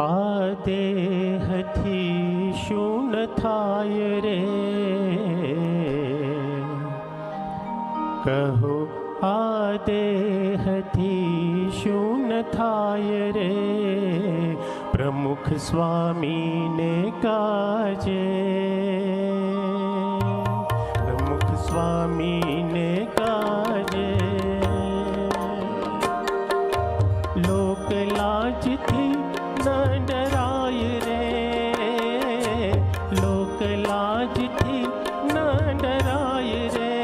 આ દેહથી શું થાય રે, કહો આ દેહથી શું થાય રે, પ્રમુખ સ્વામીને કાજે, પ્રમુખ સ્વામીને કાજે, લોક લાજથી ન ડરાય રે, લોક લાજથી ન ડરાય રે,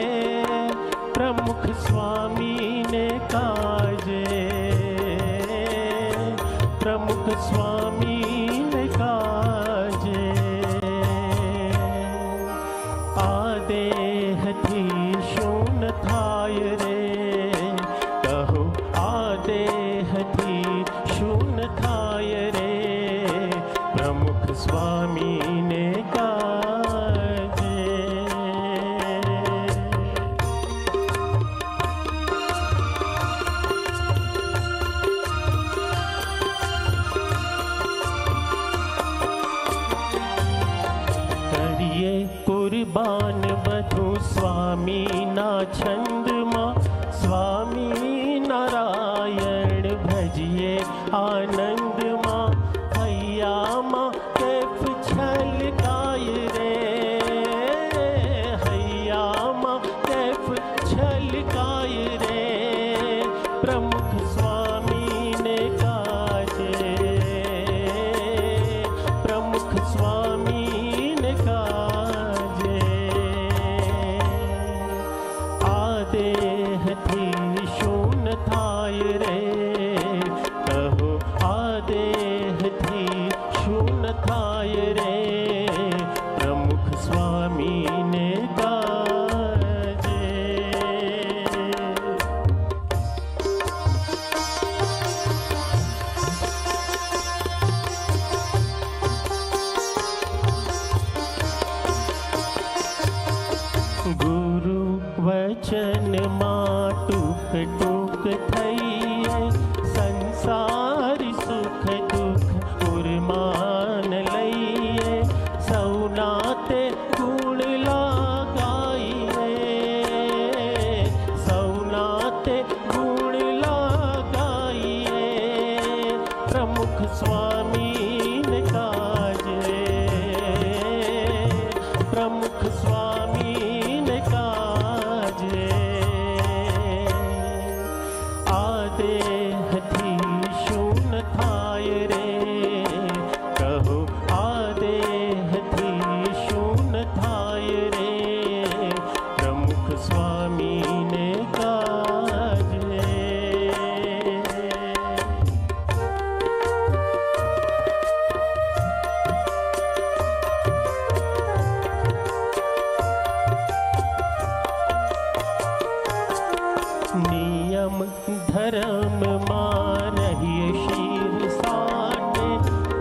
પ્રમુખ સ્વામીને કાજે, પ્રમુખ સ્વામીને કાજે, આ દેહથી શું થાય રે, કહો આ દેહથી શું થાય રે, પ્રમુખ સ્વામીને કાજે. કરીએ કુરબાન બધું સ્વામીના છંદમાં, સ્વામી નારાયણ ભજીએ આનંદમાં, હૈયામાં કેફ છલકાય રે, હૈયામાં કેફ છલકાય રે, પ્રમુખ સ્વામીને કાજે, પ્રમુખ સ્વામીને કાજે, આ દેહથી શું થાય રે, કહો આ દેહથી શું થાય રે, પ્રમુખ સ્વામીને કાજે. ગુરુ વચનમાં ટૂંક ટૂંક થઈએ, સંસારી સુખ દુઃખ ઉર્માન લઈએ, સૌના તે ગુણ લગાઈએ, સૌના તે ગુણ લગાઈએ, પ્રમુખ સ્વામીને કાજે, પ્રમુખ સ્વામીને કાજે, આ દેહથી શું થાય રે, કહો આ દેહથી શું થાય રે, પ્રમુખ સ્વામીને કાજે. નિયમ ધર્મમાં રહીએ શીર સાટે,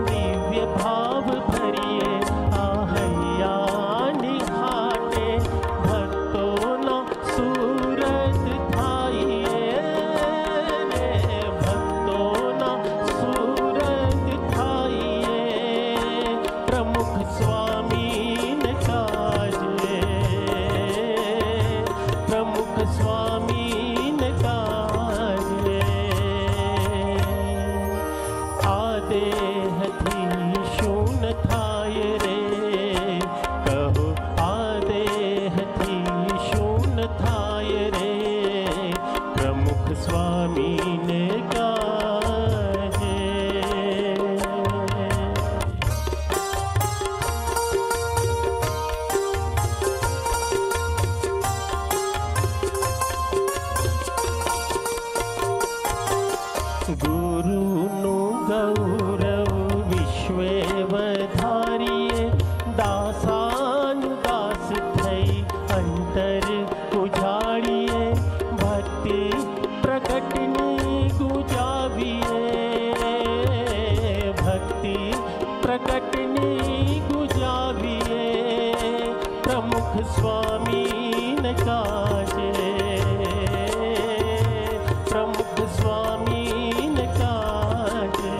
દિવ્ય ભાવ ભરીએ આ હૈયાની ઘાટે, ભક્તોનો સૂરજ થાઈએ રે, ભક્તોનો સૂરજ થાઈએ, પ્રમુખ સ્વામીને કાજે, પ્રમુખ સ્વામીને કાજે, આ દેહથી શું થાય રે, કહો આ દેહથી શું થાય રે, પ્રમુખ સ્વામીને કાજે. ગુરુનું ગૌરવ વિશ્વે વધારીએ, દાસાનુદાસ થઈ અંતર ઉજાડીએ, ભક્તિ પ્રગટની ગુજાવીએ, ભક્તિ પ્રગટની ગુજાવીએ, પ્રમુખ સ્વામીને કાજે, પ્રમુખ સ્વામીને કાજે.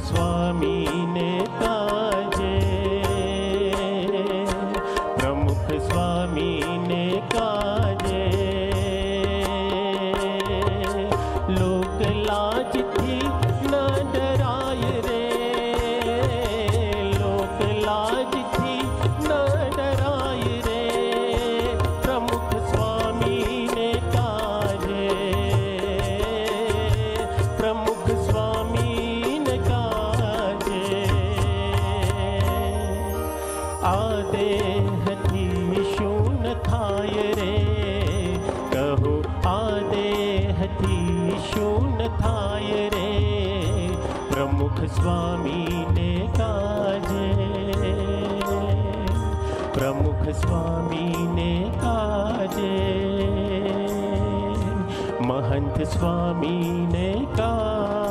स्वामी ने काजे, प्रमुख स्वामी ने काजे। लोक लाज थी न डराय रे, लोक लाज थी न डराय रे, प्रमुख स्वामी ने काजे, प्रमुख स्वामी ने काजे। आदेह थी शून थाय रे, कहो आदेह थी शून थाय रे, प्रमुख स्वामी ने काजे, प्रमुख स्वामी ने काजे, महंत स्वामी ने काजे।